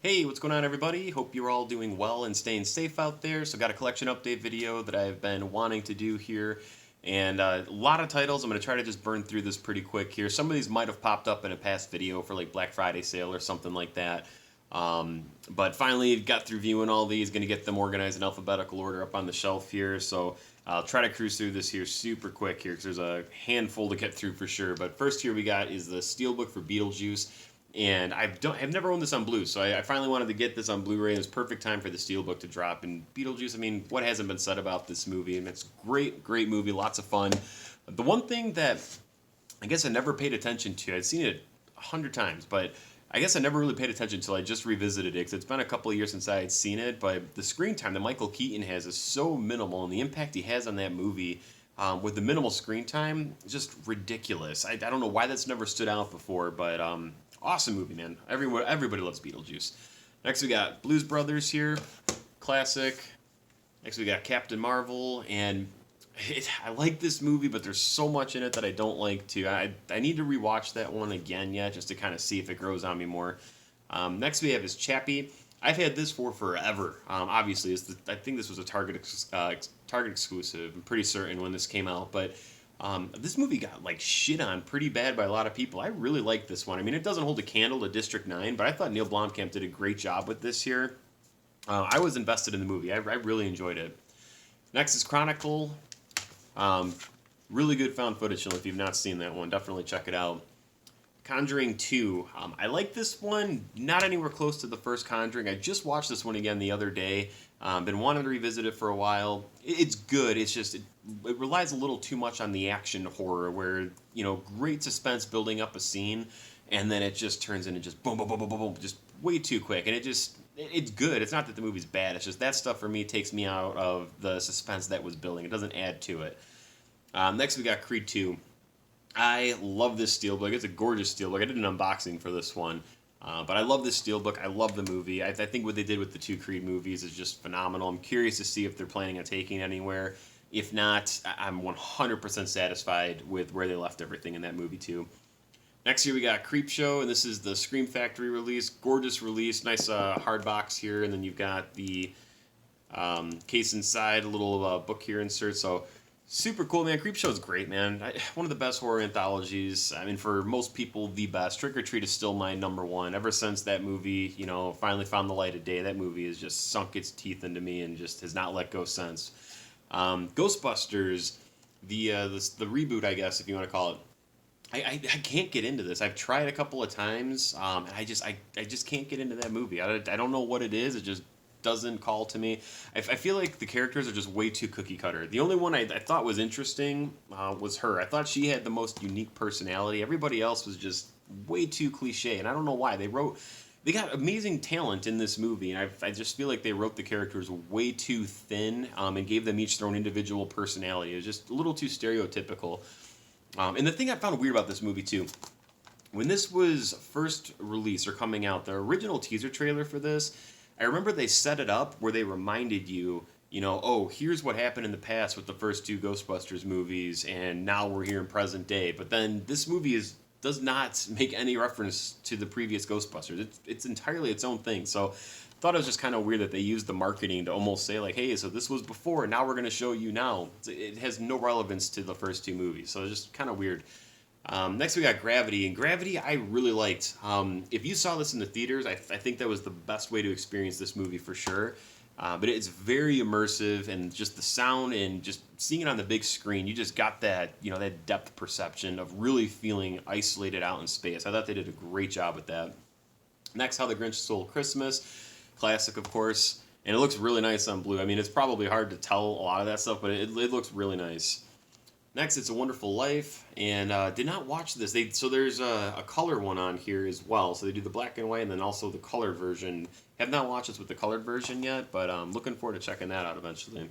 Hey, what's going on, everybody? Hope you're all doing well and staying safe out there. So, got a collection update video that I've been wanting to do here, and a lot of titles. I'm going to try to just burn through this pretty quick here. Some of these might have popped up in a past video for like Black Friday sale or something like that. But finally got through viewing all these, going to get them organized in alphabetical order up on the shelf here. So I'll try to cruise through this here super quick here because there's a handful to get through for sure. But first here we got is the Steelbook for Beetlejuice. And I've never owned this on Blu, so I finally wanted to get this on Blu-ray. It was perfect time for the Steelbook to drop. And Beetlejuice, I mean, what hasn't been said about this movie? And it's a great movie, lots of fun. The one thing that I guess I never paid attention to, I'd seen it 100 times, but I guess I never really paid attention until I just revisited it, because it's been a couple of years since I had seen it. But the screen time that Michael Keaton has is so minimal, and the impact he has on that movie with the minimal screen time is just ridiculous. I don't know why that's never stood out before, but awesome movie, man. Everybody loves Beetlejuice. Next we got Blues Brothers here, classic. Next we got Captain Marvel, and I like this movie, but there's so much in it that I don't like to. I need to rewatch that one again yet, just to kind of see if it grows on me more. Next we have is Chappie. I've had this for forever. Obviously, I think this was a Target exclusive. I'm pretty certain when this came out, but this movie got like shit on pretty bad by a lot of people. I really like this one. I mean, it doesn't hold a candle to District 9, but I thought Neil Blomkamp did a great job with this here. I was invested in the movie. I really enjoyed it. Next is Chronicle. Really good found footage, so if you've not seen that one, definitely check it out. Conjuring 2. I like this one, not anywhere close to the first Conjuring. I just watched this one again the other day. Been wanting to revisit it for a while. It's good. It's just it relies a little too much on the action horror, where great suspense building up a scene, and then it just turns into just boom, boom, boom, boom, boom, boom, just way too quick. And it's good. It's not that the movie's bad. It's just that stuff for me takes me out of the suspense that was building. It doesn't add to it. Next we got Creed 2. I love this steelbook. It's a gorgeous steelbook. I did an unboxing for this one. But I love this steelbook. I love the movie. I think what they did with the two Creed movies is just phenomenal. I'm curious to see if they're planning on taking it anywhere. If not, I'm 100% satisfied with where they left everything in that movie too. Next here we got Creepshow, and this is the Scream Factory release. Gorgeous release. Nice hard box here, and then you've got the case inside, a little book here insert. So super cool, man. Creepshow is great, man. One of the best horror anthologies. I mean, for most people, the best. Trick or Treat is still my number one. Ever since that movie, finally found the light of day, that movie has just sunk its teeth into me and just has not let go since. Ghostbusters, the reboot, I guess, if you want to call it. I can't get into this. I've tried a couple of times, and I just can't get into that movie. I don't know what it is. It just doesn't call to me. I feel like the characters are just way too cookie cutter. The only one I thought was interesting was her. I thought she had the most unique personality. Everybody else was just way too cliche, and I don't know why. They got amazing talent in this movie, and I just feel like they wrote the characters way too thin and gave them each their own individual personality. It was just a little too stereotypical. And the thing I found weird about this movie too, when this was first released or coming out, the original teaser trailer for this, I remember they set it up where they reminded you, oh, here's what happened in the past with the first two Ghostbusters movies, and now we're here in present day. But then this movie does not make any reference to the previous Ghostbusters. It's entirely its own thing. So I thought it was just kind of weird that they used the marketing to almost say like, hey, so this was before, and now we're going to show you now. It has no relevance to the first two movies. So it's just kind of weird. Next we got Gravity, and Gravity I really liked. If you saw this in the theaters, I think that was the best way to experience this movie for sure. But it's very immersive, and just the sound and just seeing it on the big screen, you just got that, that depth perception of really feeling isolated out in space. I thought they did a great job with that. Next, How the Grinch Stole Christmas, classic of course, and it looks really nice on Blu. I mean, it's probably hard to tell a lot of that stuff, but it looks really nice. Next, It's a Wonderful Life, and did not watch this. So there's a color one on here as well. So they do the black and white and then also the colored version. Have not watched this with the colored version yet, but looking forward to checking that out eventually.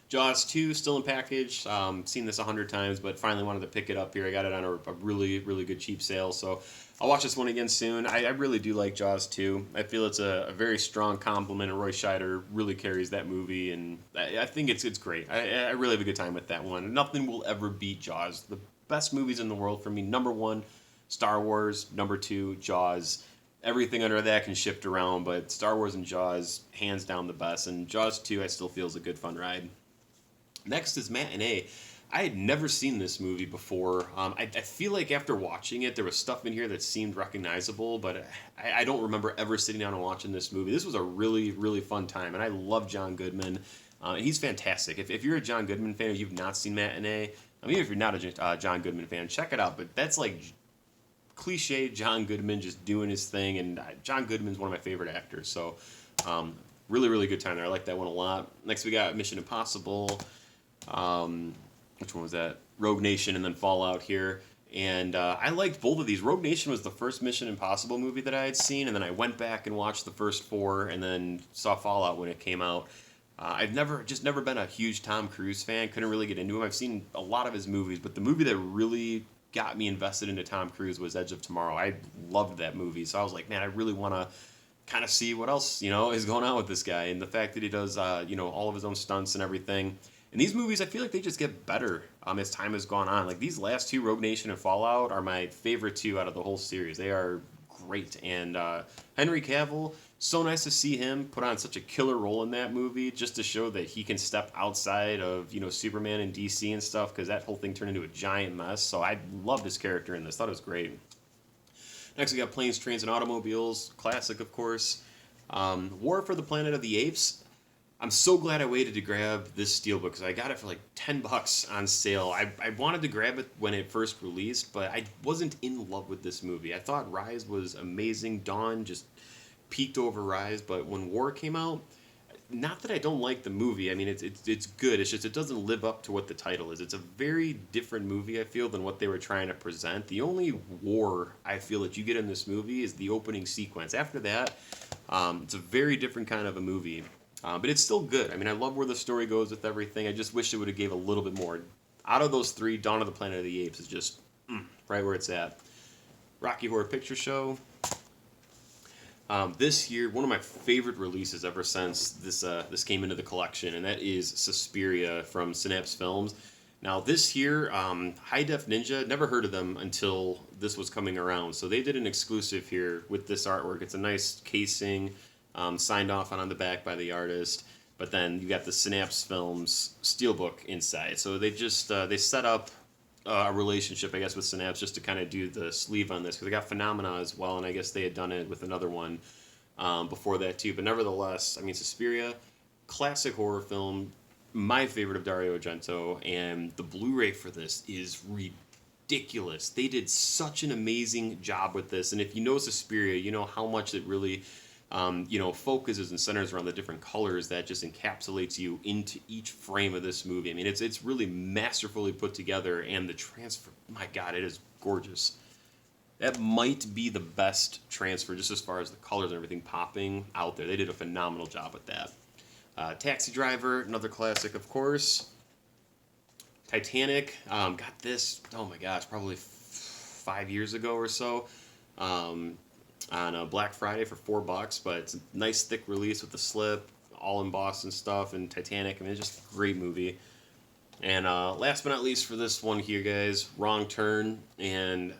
Jaws 2, still in package. Seen this 100 times, but finally wanted to pick it up here. I got it on a really, really good cheap sale, so I'll watch this one again soon. I really do like Jaws 2. I feel it's a very strong compliment, and Roy Scheider really carries that movie, and I think it's great. I really have a good time with that one. Nothing will ever beat Jaws. The best movies in the world for me, number one, Star Wars, number two, Jaws. everything under that can shift around, but Star Wars and Jaws, hands down the best. And Jaws 2, I still feel is a good fun ride. Next is Matinee. I had never seen this movie before. I feel like after watching it, there was stuff in here that seemed recognizable, but I don't remember ever sitting down and watching this movie. This was a really, really fun time, and I love John Goodman. And he's fantastic. If you're a John Goodman fan, if you've not seen Matinee, I mean, if you're not a John Goodman fan, check it out. But that's like cliche John Goodman just doing his thing, and John Goodman's one of my favorite actors. So really, really good time there. I like that one a lot. Next, we got Mission Impossible. Which one was that? Rogue Nation and then Fallout here. And I liked both of these. Rogue Nation was the first Mission Impossible movie that I had seen, and then I went back and watched the first 4 and then saw Fallout when it came out. I've never been a huge Tom Cruise fan. Couldn't really get into him. I've seen a lot of his movies, but the movie that really got me invested into Tom Cruise was Edge of Tomorrow. I loved that movie, so I was like, man, I really want to kind of see what else, is going on with this guy. And the fact that he does, all of his own stunts and everything. And these movies, I feel like they just get better as time has gone on. Like these last 2, Rogue Nation and Fallout, are my favorite 2 out of the whole series. They are great. And Henry Cavill, so nice to see him put on such a killer role in that movie, just to show that he can step outside of Superman and DC and stuff, because that whole thing turned into a giant mess. So I loved his character in this. Thought it was great. Next, we got Planes, Trains, and Automobiles. Classic, of course. War for the Planet of the Apes. I'm so glad I waited to grab this steelbook because I got it for like $10 on sale. I wanted to grab it when it first released, but I wasn't in love with this movie. I thought Rise was amazing. Dawn just peaked over Rise, but when War came out, not that I don't like the movie. I mean, it's good. It's just it doesn't live up to what the title is. It's a very different movie, I feel, than what they were trying to present. The only war I feel that you get in this movie is the opening sequence. After that, it's a very different kind of a movie. But it's still good. I mean, I love where the story goes with everything. I just wish it would have gave a little bit more. Out of those 3, Dawn of the Planet of the Apes is just right where it's at. Rocky Horror Picture Show. This year, one of my favorite releases ever since this came into the collection, and that is Suspiria from Synapse Films. Now, this year, High Def Ninja, never heard of them until this was coming around. So they did an exclusive here with this artwork. It's a nice casing. Signed off on the back by the artist, but then you got the Synapse Films steelbook inside. So they just they set up a relationship, I guess, with Synapse just to kind of do the sleeve on this, because they got Phenomena as well, and I guess they had done it with another one before that too. But nevertheless, I mean, Suspiria, classic horror film, my favorite of Dario Argento, and the Blu-ray for this is ridiculous. They did such an amazing job with this, and if you know Suspiria, you know how much it really focuses and centers around the different colors that just encapsulates you into each frame of this movie. I mean, it's really masterfully put together, and the transfer, my God, it is gorgeous. That might be the best transfer, just as far as the colors and everything popping out there. They did a phenomenal job with that. Taxi Driver, another classic, of course. Titanic, got this, oh my gosh, probably 5 years ago or so. On a Black Friday for $4, but it's a nice thick release with the slip, all embossed and stuff, and Titanic. I mean, it's just a great movie. And last but not least for this one here, guys, Wrong Turn. And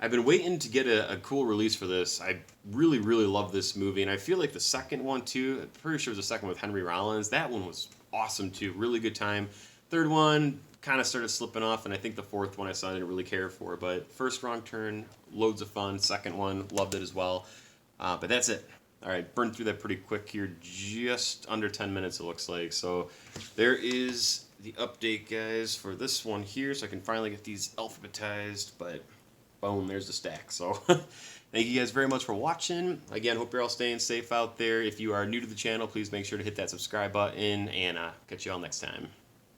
I've been waiting to get a cool release for this. I really, really love this movie, and I feel like the second one too, I'm pretty sure it was the second one with Henry Rollins, that one was awesome too, really good time. Third one kind of started slipping off, and I think the fourth one I saw I didn't really care for, but first Wrong Turn, loads of fun. Second one, loved it as well. But that's it. All right, burned through that pretty quick here, just under 10 minutes it looks like. So there is the update, guys, for this one here, so I can finally get these alphabetized, but boom, there's the stack. So thank you guys very much for watching. Again, hope you're all staying safe out there. If you are new to the channel, please make sure to hit that subscribe button, and catch you all next time.